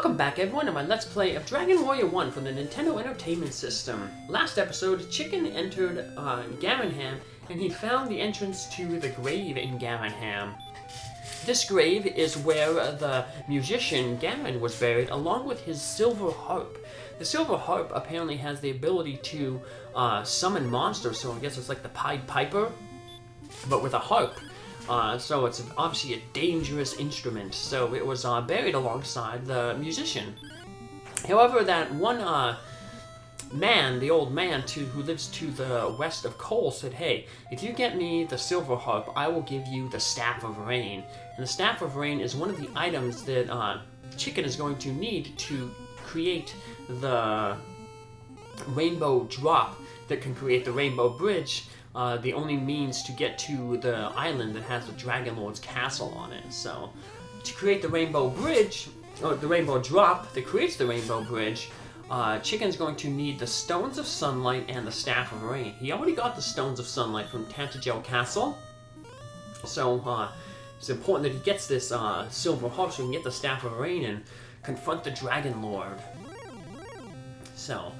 Welcome back everyone to my Let's Play of Dragon Warrior 1 from the Nintendo Entertainment System. Last episode, Chicken entered Garinham and he found the entrance to the grave in Garinham. This grave is where the musician Garin was buried along with his Silver Harp. The Silver Harp apparently has the ability to summon monsters, so I guess it's like the Pied Piper, but with a harp. So it's obviously a dangerous instrument, so it was buried alongside the musician. However, that one man, the old man who lives to the west of Cole, said, hey, if you get me the Silver Harp, I will give you the Staff of Rain. And the Staff of Rain is one of the items that Chicken is going to need to create the rainbow drop that can create the rainbow bridge. The only means to get to the island that has the Dragonlord's castle on it. So, to create the rainbow bridge, or the rainbow drop that creates the rainbow bridge, Chicken's going to need the Stones of Sunlight and the Staff of Rain. He already got the Stones of Sunlight from Tantegel Castle, so it's important that he gets this Silver Harp so he can get the Staff of Rain and confront the Dragonlord. So,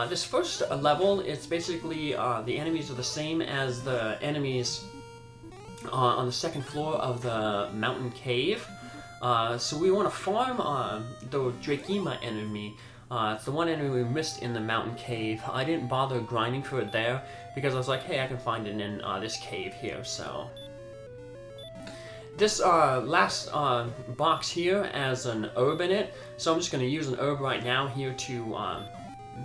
this first level, it's basically the enemies are the same as the enemies on the second floor of the mountain cave. So we want to farm the Drakeema enemy. It's the one enemy we missed in the mountain cave. I didn't bother grinding for it there because I was like, hey, I can find it in this cave here. So this last box here has an herb in it, so I'm just going to use an herb right now here to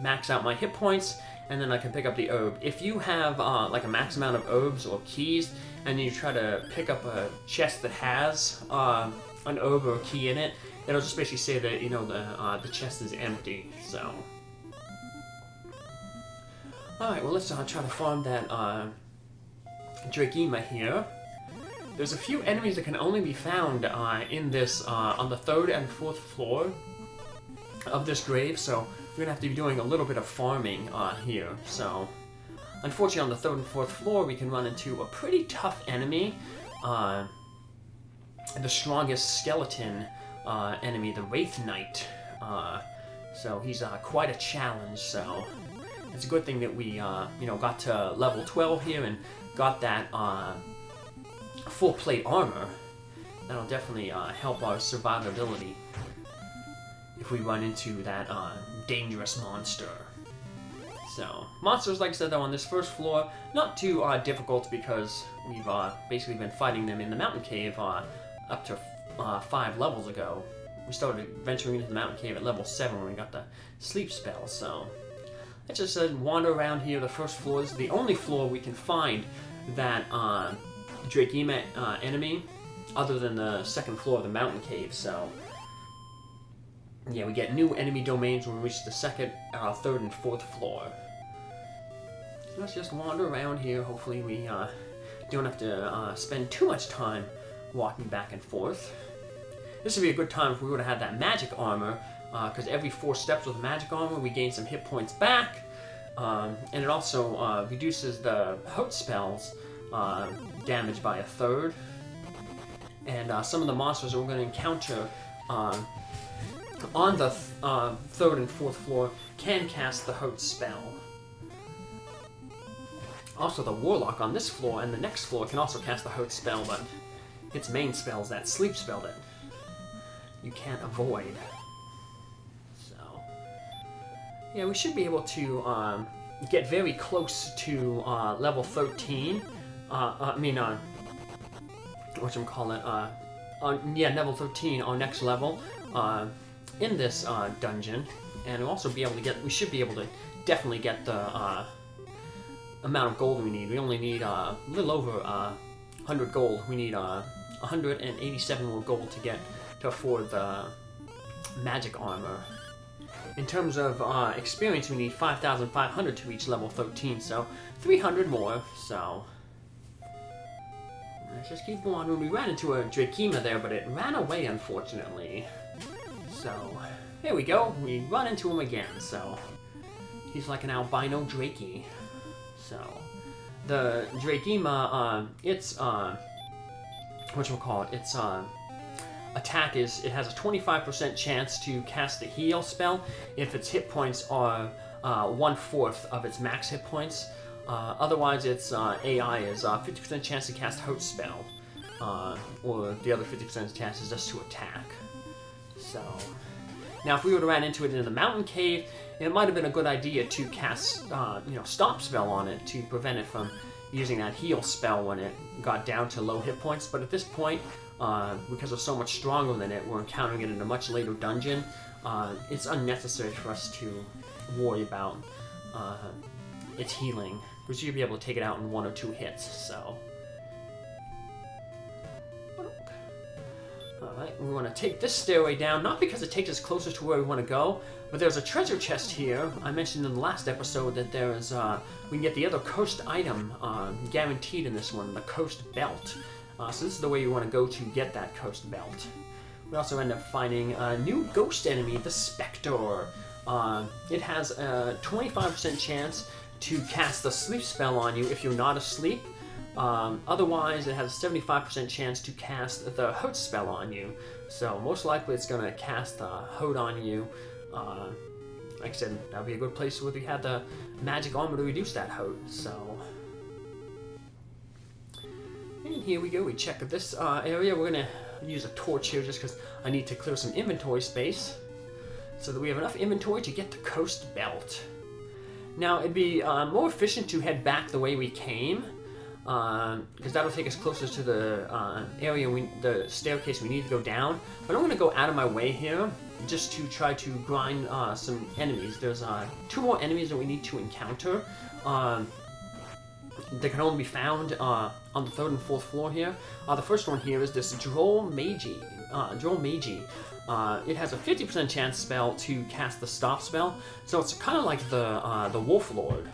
max out my hit points, and then I can pick up the herb. If you have like a max amount of herbs or keys, and you try to pick up a chest that has an herb or a key in it, it'll just basically say that, you know, the chest is empty. So, alright, well, let's try to farm that Drakeema here. There's a few enemies that can only be found in this on the 3rd and 4th floor of this grave, so we're going to have to be doing a little bit of farming here. So, unfortunately, on the 3rd and 4th floor, we can run into a pretty tough enemy. The strongest skeleton enemy, the Wraith Knight. So he's quite a challenge. So it's a good thing that we, you know, got to level 12 here and got that full plate armor. That'll definitely help our survivability if we run into that dangerous monster. So, monsters, like I said, though, on this first floor, not too difficult because we've basically been fighting them in the mountain cave up to 5 levels ago. We started venturing into the mountain cave at level 7 when we got the sleep spell, so let's just wander around here. The first floor is the only floor we can find that Drakeema enemy, other than the 2nd floor of the mountain cave, so yeah, we get new enemy domains when we reach the 2nd, 3rd, and 4th floor. So let's just wander around here. Hopefully we don't have to spend too much time walking back and forth. This would be a good time if we would have had that magic armor, because every 4 steps with magic armor we gain some hit points back, and it also reduces the hurt spells damage by 1/3. And some of the monsters that we're going to encounter on the 3rd and 4th floor can cast the hurt spell. Also, the Warlock on this floor and the next floor can also cast the hurt spell, but its main spell is that sleep spell that you can't avoid. So, yeah, we should be able to get very close to level 13. Level 13, our next level. In this dungeon, and we'll also be able to get, we should be able to definitely get the amount of gold we need. We only need a little over 100 gold. We need 187 more gold to afford the magic armor. In terms of experience, we need 5,500 to reach level 13, so 300 more, so let's just keep wandering. We ran into a Drakeema there, but it ran away, unfortunately. So, there we go. We run into him again, so he's like an albino Drakey. So, the Drakeema, it's, whatchamacallit, it's attack is it has a 25% chance to cast the heal spell if its hit points are 1/4 of its max hit points. Otherwise, its AI is 50% chance to cast Hurt spell, or the other 50% chance is just to attack. So, now if we would have ran into it in the mountain cave, it might have been a good idea to cast, Stop spell on it to prevent it from using that heal spell when it got down to low hit points. But at this point, because we're so much stronger than it, we're encountering it in a much later dungeon. It's unnecessary for us to worry about its healing, because you'll be able to take it out in 1 or 2 hits. So, alright, we want to take this stairway down, not because it takes us closer to where we want to go, but there's a treasure chest here. I mentioned in the last episode that there is, we can get the other cursed item guaranteed in this one, the cursed belt. So this is the way you want to go to get that cursed belt. We also end up finding a new ghost enemy, the Spectre. It has a 25% chance to cast the sleep spell on you if you're not asleep. Otherwise, it has a 75% chance to cast the Hurt spell on you. So most likely it's going to cast the Hurt on you. Like I said, that would be a good place where we had the magic armor to reduce that Hurt. So, and here we go. We check this area. We're going to use a torch here just because I need to clear some inventory space so that we have enough inventory to get the cursed belt. Now, it'd be more efficient to head back the way we came, because that'll take us closer to the area, the staircase we need to go down. But I'm going to go out of my way here just to try to grind some enemies. There's 2 more enemies that we need to encounter. They can only be found on the 3rd and 4th floor here. The first one here is this Droll Magi. It has a 50% chance spell to cast the Stop spell, so it's kind of like the Wolf Lord,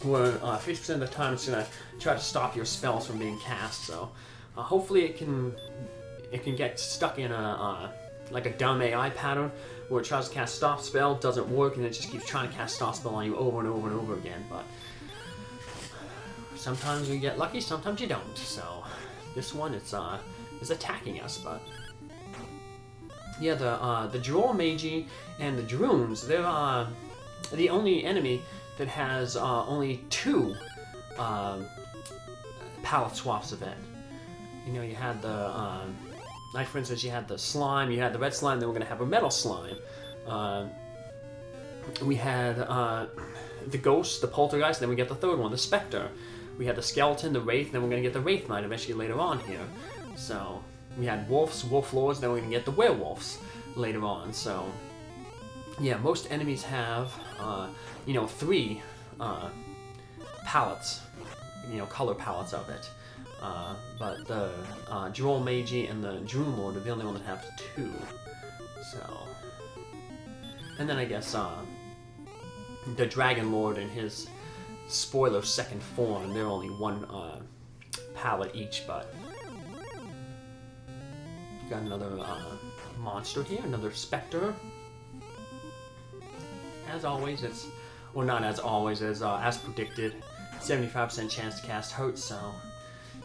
where 50% of the time it's gonna try to stop your spells from being cast. So hopefully it can get stuck in like a dumb AI pattern where it tries to cast Stop spell, doesn't work, and it just keeps trying to cast Stop spell on you over and over and over again. But sometimes you get lucky, sometimes you don't. So this one is attacking us, but. Yeah, the Droll Magi and the Drones, they're the only enemy that has only 2 palette swaps of it. You know, you had the, like for instance, you had the slime, you had the red slime, then we're going to have a metal slime. We had the ghost, the poltergeist, then we get the 3rd one, the specter. We had the skeleton, the wraith, then we're going to get the wraith knight eventually later on here. So we had wolves, wolf lords, then we're going to get the werewolves later on. So, yeah, most enemies have, 3 palettes, color palettes of it. But the Droll Magi and the Dragonlord are the only one that have 2. So, and then I guess the Dragonlord and his spoiler 2nd form, they're only 1 palette each, but. Got another monster here, another specter. As always, not as always, as predicted, 75% chance to cast Hurt, so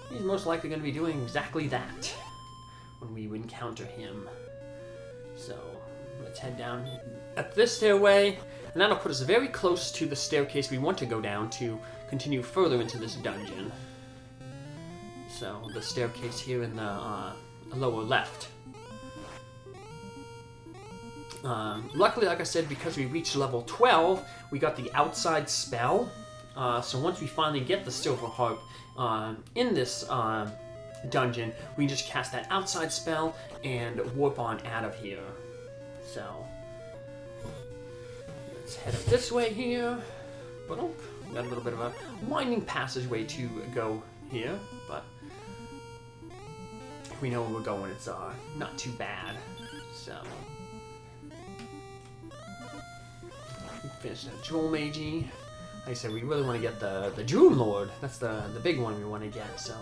he's most likely going to be doing exactly that when we encounter him. So let's head down up this stairway, and that'll put us very close to the staircase we want to go down to continue further into this dungeon. So the staircase here in the lower left. Luckily, like I said, because we reached level 12, we got the outside spell. So once we finally get the Silver Harp in this dungeon, we can just cast that outside spell and warp on out of here. So let's head up this way here. But we got a little bit of a winding passageway to go here, but we know where we're going. It's not too bad. So finish that Droll Magi. Like I said, we really want to get the Dragonlord. That's the big one we want to get. So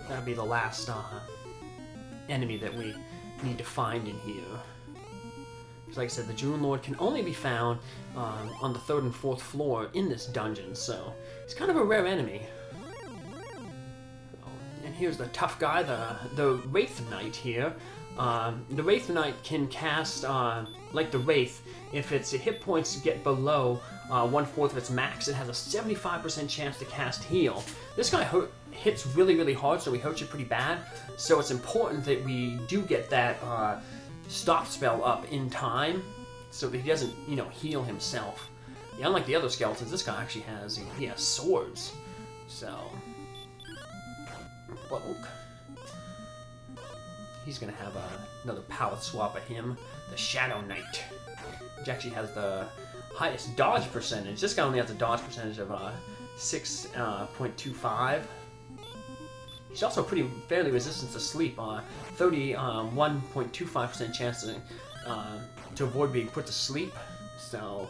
that'll be the last enemy that we need to find in here. Because like I said, the Dragonlord can only be found on the 3rd and 4th floor in this dungeon. So it's kind of a rare enemy. And here's the tough guy, the Wraith Knight here. The Wraith Knight can cast, like the Wraith, if its hit points get below 1/4 of its max, it has a 75% chance to cast Heal. This guy hits really, really hard, so he hurts you pretty bad. So it's important that we do get that stop spell up in time, so that he doesn't, heal himself. Yeah, unlike the other skeletons, this guy actually has swords. So, he's gonna have another power swap of him, the Shadow Knight, which actually has the highest dodge percentage. This guy only has a dodge percentage of 6.25. He's also fairly resistant to sleep. 31.25% chance to avoid being put to sleep. So,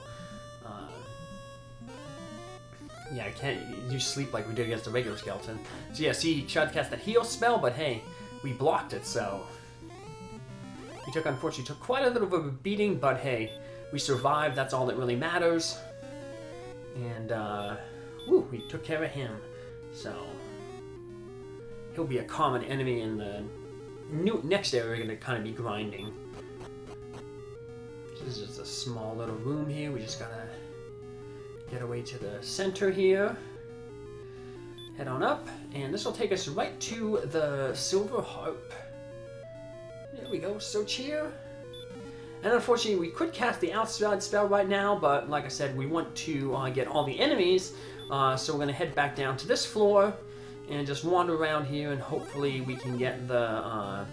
yeah, I can't use sleep like we did against the regular skeleton. So yeah, see, he tried to cast that heal spell, but hey, we blocked it, so... Unfortunately, took quite a little bit of a beating, but hey, we survived, that's all that really matters. And, we took care of him. So, he'll be a common enemy in the next area. We're going to kind of be grinding. This is just a small little room here. We just gotta get away to the center here. Head on up, and this will take us right to the Silver Harp. There we go, search here. And unfortunately, we could cast the outside spell right now, but like I said, we want to get all the enemies, so we're going to head back down to this floor and just wander around here, and hopefully we can get the,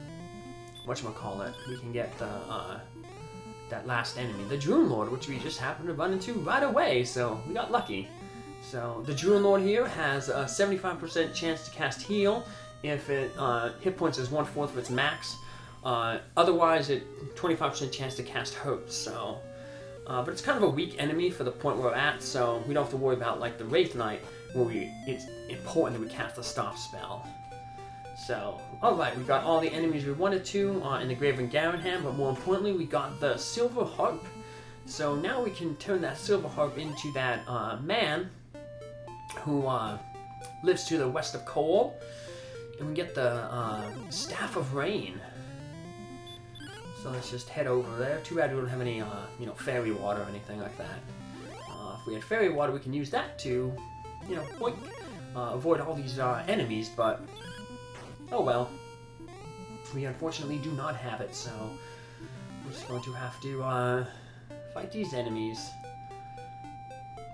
whatchamacallit, we can get the, that last enemy, the Dragonlord, which we just happened to run into right away, so we got lucky. So the Dragonlord here has a 75% chance to cast Heal if it hit points is 1/4 of its max. Otherwise, it 25% chance to cast Hurt. So, but it's kind of a weak enemy for the point we're at, so we don't have to worry about like the Wraith Knight, where it's important that we cast the stop spell. So, alright, we got all the enemies we wanted to in the Grave in Garin, but more importantly, we got the Silver Harp. So now we can turn that Silver Harp into that man who lives to the west of Cole, and we get the Staff of Rain. So let's just head over there. Too bad we don't have any, fairy water or anything like that. If we had fairy water, we can use that to, avoid all these enemies, but oh well. We unfortunately do not have it, so we're just going to have to fight these enemies.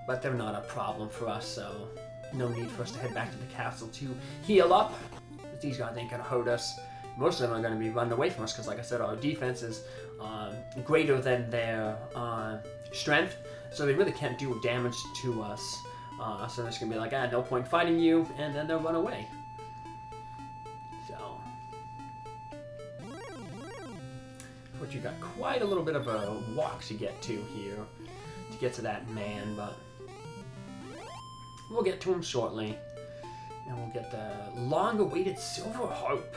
But they're not a problem for us, so no need for us to head back to the castle to heal up. These guys ain't gonna hurt us. Most of them are going to be running away from us because, like I said, our defense is greater than their strength, so they really can't do damage to us. So they're just going to be like, no point fighting you, and then they'll run away. So, but you got quite a little bit of a walk to get to here, to get to that man, but we'll get to him shortly. And we'll get the long-awaited Silver Harp,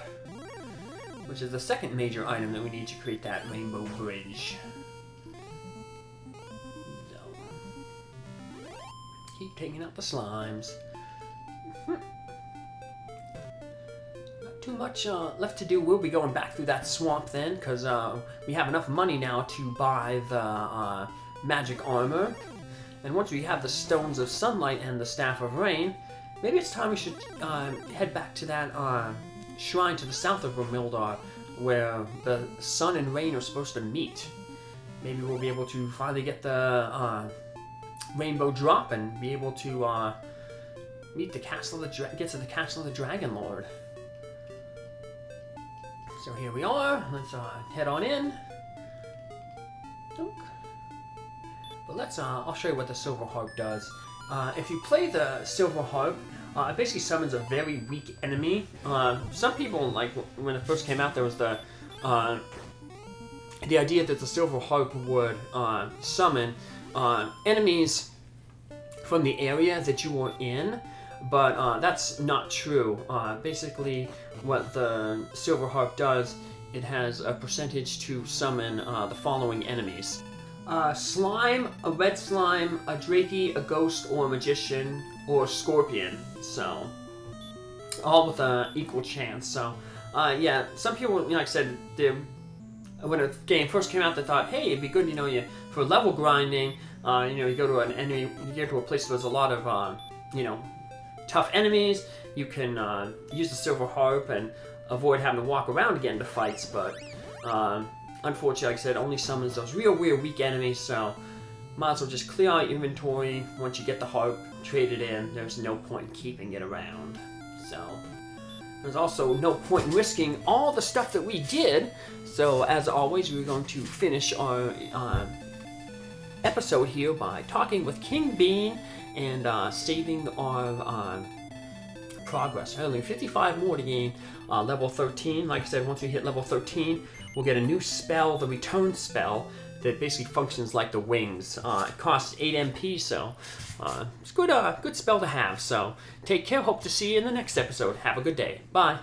which is the second major item that we need to create that rainbow bridge. So, keep taking out the slimes. Not too much left to do. We'll be going back through that swamp then, because we have enough money now to buy the magic armor. And once we have the Stones of Sunlight and the Staff of Rain, maybe it's time we should head back to that shrine to the south of Romildar, where the sun and rain are supposed to meet. Maybe we'll be able to finally get the rainbow drop and be able to meet the castle of get to the castle of the Dragonlord. So here we are. Let's head on in. But let's I'll show you what the Silver Harp does. If you play the Silver Harp, it basically summons a very weak enemy. Some people, like when it first came out, there was the idea that the Silver Harp would summon enemies from the area that you were in, but that's not true. Basically, what the Silver Harp does, it has a percentage to summon the following enemies. Slime, a red slime, a Drakey, a ghost, or a magician, or a scorpion. So, all with an equal chance. So, yeah, some people, like I said, they're when a game first came out, they thought, hey, it'd be good, for level grinding. You go to an enemy, you get to a place where there's a lot of, tough enemies. You can use the Silver Harp and avoid having to walk around again to fights, but unfortunately, like I said, only summons those real weird weak enemies, so might as well just clear out your inventory once you get the harp, trade it in. There's no point in keeping it around. So there's also no point in risking all the stuff that we did. So as always, we're going to finish our episode here by talking with King Bean and saving our progress. Only 55 more to gain level 13. Like I said, once we hit level 13, we'll get a new spell, the Return spell, that basically functions like the wings. It costs 8 MP, so it's good spell to have. So take care. Hope to see you in the next episode. Have a good day. Bye.